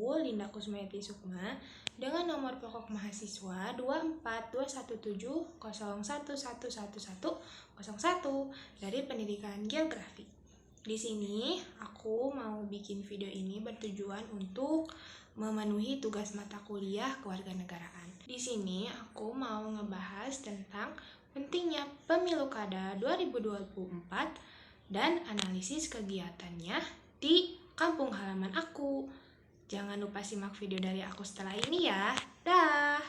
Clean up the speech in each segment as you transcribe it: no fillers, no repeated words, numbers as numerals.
aku, Linda Kusmayati Sukma, dengan nomor pokok mahasiswa 2421701111101 dari Pendidikan Geografi. Di sini aku mau bikin video ini bertujuan untuk memenuhi tugas mata kuliah kewarganegaraan. Di sini aku mau ngebahas tentang pentingnya Pemilu Kada 2024 dan analisis kegiatannya di kampung halaman aku. Jangan lupa simak video dari aku setelah ini ya. Dah.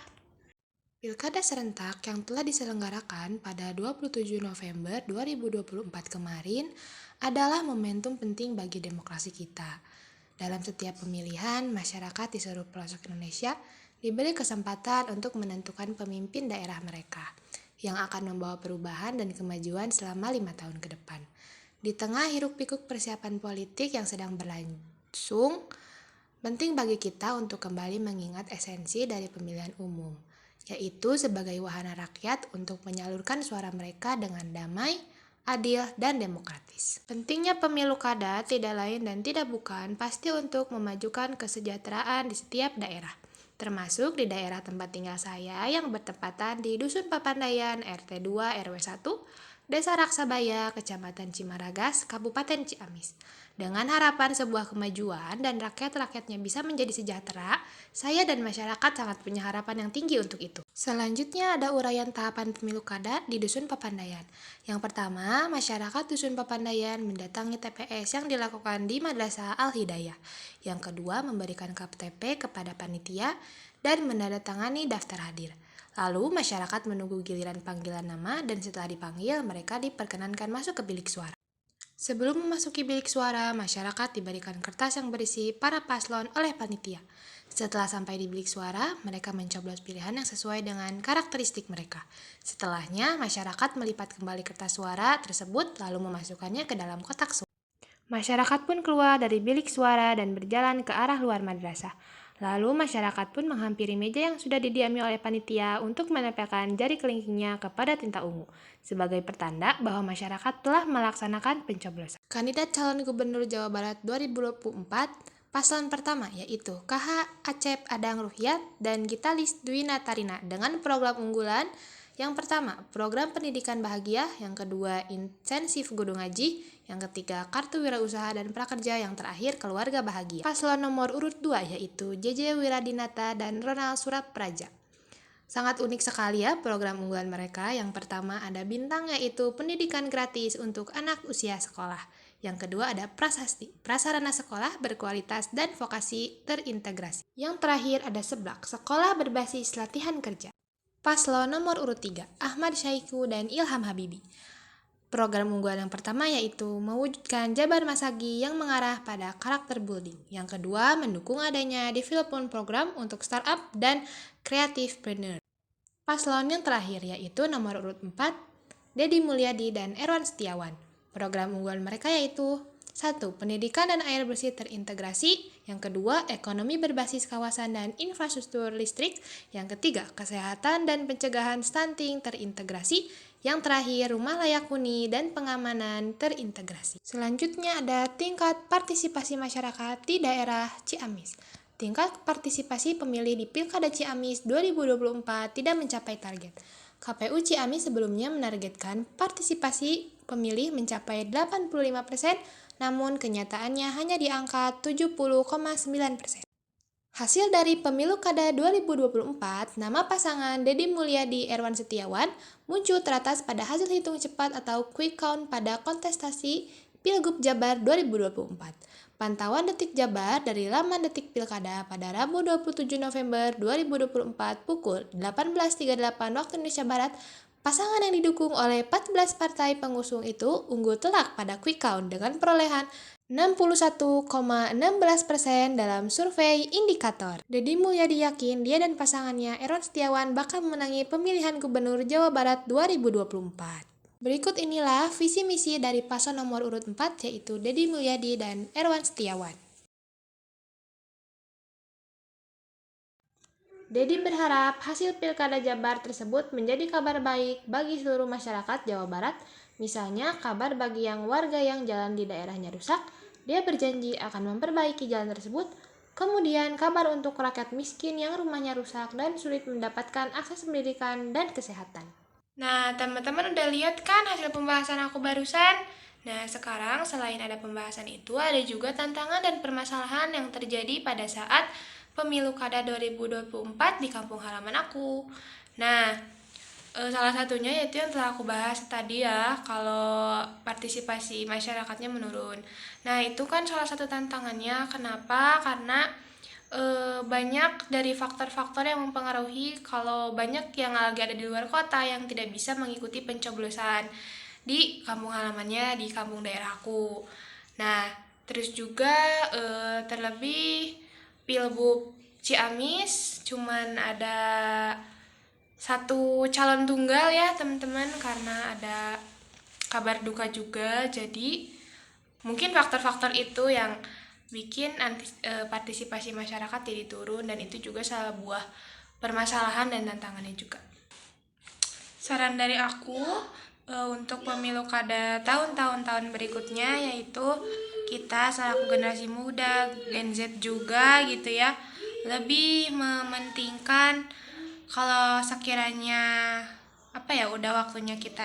Pilkada serentak yang telah diselenggarakan pada 27 November 2024 kemarin adalah momentum penting bagi demokrasi kita. Dalam setiap pemilihan, masyarakat di seluruh pelosok Indonesia diberi kesempatan untuk menentukan pemimpin daerah mereka yang akan membawa perubahan dan kemajuan selama 5 tahun ke depan. Di tengah hiruk-pikuk persiapan politik yang sedang berlangsung, penting bagi kita untuk kembali mengingat esensi dari pemilihan umum, yaitu sebagai wahana rakyat untuk menyalurkan suara mereka dengan damai, adil, dan demokratis. Pentingnya pemilu kada tidak lain dan tidak bukan pasti untuk memajukan kesejahteraan di setiap daerah, termasuk di daerah tempat tinggal saya yang bertepatan di Dusun Papandayan RT 2 RW 1, Desa Raksabaya, Kecamatan Cimaragas, Kabupaten Ciamis. Dengan harapan sebuah kemajuan dan rakyat-rakyatnya bisa menjadi sejahtera, saya dan masyarakat sangat punya harapan yang tinggi untuk itu. Selanjutnya ada uraian tahapan pemilu kada di Dusun Papandayan. Yang pertama, masyarakat Dusun Papandayan mendatangi TPS yang dilakukan di Madrasah Al-Hidayah. Yang kedua, memberikan KTP kepada panitia dan menandatangani daftar hadir. Lalu masyarakat menunggu giliran panggilan nama dan setelah dipanggil mereka diperkenankan masuk ke bilik suara. Sebelum memasuki bilik suara, masyarakat diberikan kertas yang berisi para paslon oleh panitia. Setelah sampai di bilik suara, mereka mencoblos pilihan yang sesuai dengan karakteristik mereka. Setelahnya, masyarakat melipat kembali kertas suara tersebut lalu memasukkannya ke dalam kotak suara. Masyarakat pun keluar dari bilik suara dan berjalan ke arah luar madrasah. Lalu masyarakat pun menghampiri meja yang sudah didiami oleh panitia untuk menempelkan jari kelingkingnya kepada tinta ungu sebagai pertanda bahwa masyarakat telah melaksanakan pencoblosan. Kandidat calon gubernur Jawa Barat 2024 paslon pertama yaitu KH Acep Adang Ruhyat dan Gitalis Dwi Natarina dengan program unggulan yang pertama, program pendidikan bahagia, yang kedua, intensif guru ngaji, yang ketiga, kartu wirausaha dan prakerja, yang terakhir, keluarga bahagia. Paslon nomor urut 2 yaitu JJ Wiradinata dan Ronald Surapraja. Sangat unik sekali ya program unggulan mereka. Yang pertama ada bintang yaitu pendidikan gratis untuk anak usia sekolah. Yang kedua ada prasasti, prasarana sekolah berkualitas dan vokasi terintegrasi. Yang terakhir ada seblak, sekolah berbasis latihan kerja. Paslon nomor urut 3, Ahmad Syaiqo dan Ilham Habibi. Program unggulan yang pertama yaitu mewujudkan Jabar Masagi yang mengarah pada karakter building. Yang kedua, mendukung adanya development program untuk startup dan kreatifpreneur. Paslon yang terakhir yaitu nomor urut 4, Deddy Mulyadi dan Erwan Setiawan. Program unggulan mereka yaitu 1. Pendidikan dan air bersih terintegrasi. Yang kedua, ekonomi berbasis kawasan dan infrastruktur listrik. Yang ketiga, kesehatan dan pencegahan stunting terintegrasi. Yang terakhir, rumah layak huni dan pengamanan terintegrasi. Selanjutnya ada tingkat partisipasi masyarakat di daerah Ciamis. Tingkat partisipasi pemilih di Pilkada Ciamis 2024 tidak mencapai target. KPU Ciamis sebelumnya menargetkan partisipasi pemilih mencapai 85%, namun kenyataannya hanya di angka 70,9%. Hasil dari Pemilu Kada 2024, nama pasangan Deddy Mulyadi Erwan Setiawan muncul teratas pada hasil hitung cepat atau quick count pada kontestasi Pilgub Jabar 2024. Pantauan Detik Jabar dari laman Detik Pilkada pada Rabu 27 November 2024 pukul 18.38 waktu Indonesia Barat, pasangan yang didukung oleh 14 partai pengusung itu unggul telak pada quick count dengan perolehan 61,16% dalam survei indikator. Deddy Mulyadi yakin dia dan pasangannya Erwan Setiawan bakal memenangi pemilihan Gubernur Jawa Barat 2024. Berikut inilah visi misi dari paslon nomor urut 4 yaitu Deddy Mulyadi dan Erwan Setiawan. Deddy berharap hasil Pilkada Jabar tersebut menjadi kabar baik bagi seluruh masyarakat Jawa Barat. Misalnya, kabar bagi warga yang jalan di daerahnya rusak, dia berjanji akan memperbaiki jalan tersebut. Kemudian kabar untuk rakyat miskin yang rumahnya rusak dan sulit mendapatkan akses pendidikan dan kesehatan. Nah, teman-teman udah lihat kan hasil pembahasan aku barusan? Nah, sekarang selain ada pembahasan itu, ada juga tantangan dan permasalahan yang terjadi pada saat pemilu kada 2024 di kampung halaman aku. Nah, salah satunya yaitu yang telah aku bahas tadi ya, kalau partisipasi masyarakatnya menurun. Nah, itu kan salah satu tantangannya. Kenapa? Karena banyak dari faktor-faktor yang mempengaruhi kalau banyak yang lagi ada di luar kota yang tidak bisa mengikuti pencoblosan di kampung halamannya, di kampung daerahku. Nah, terus juga terlebih Pilgub Ciamis cuman ada satu calon tunggal ya teman-teman, karena ada kabar duka juga. Jadi mungkin faktor-faktor itu yang bikin partisipasi masyarakat jadi turun, dan itu juga salah buah permasalahan dan tantangannya juga. Saran dari aku untuk pemilu kada tahun-tahun berikutnya, yaitu kita selaku generasi muda, Gen Z juga gitu ya, lebih mementingkan kalau sekiranya udah waktunya kita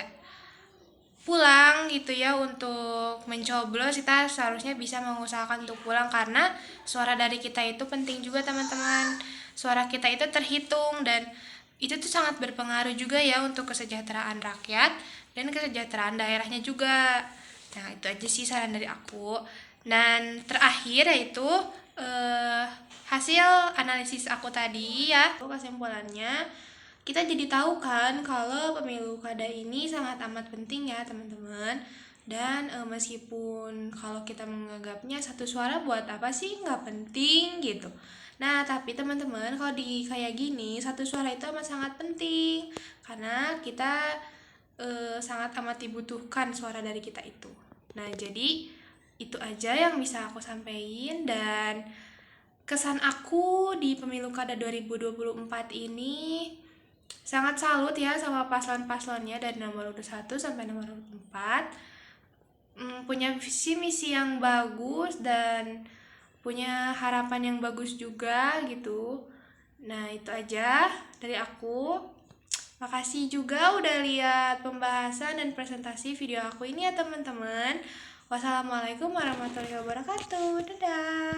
pulang gitu ya untuk mencoblos, kita seharusnya bisa mengusahakan untuk pulang, karena suara dari kita itu penting juga teman-teman. Suara kita itu terhitung dan itu tuh sangat berpengaruh juga ya untuk kesejahteraan rakyat dan kesejahteraan daerahnya juga. Nah, itu aja sih saran dari aku. Dan terakhir yaitu hasil analisis aku tadi ya, kesimpulannya kita jadi tahu kan kalau pemilu kada ini sangat amat penting ya teman-teman. Dan meskipun kalau kita menganggapnya satu suara buat apa sih, nggak penting gitu. Nah, tapi teman-teman, kalau di kayak gini satu suara itu amat sangat penting, karena kita sangat amat dibutuhkan suara dari kita itu. Nah, jadi itu aja yang bisa aku sampaikan. Dan kesan aku di pemilu kada 2024 ini sangat salut ya sama paslon-paslonnya dari nomor urut 1 sampai nomor urut 4. Punya visi misi yang bagus dan punya harapan yang bagus juga gitu. Nah, itu aja dari aku. Makasih juga udah lihat pembahasan dan presentasi video aku ini ya teman-teman. Wassalamualaikum warahmatullahi wabarakatuh. Dadah.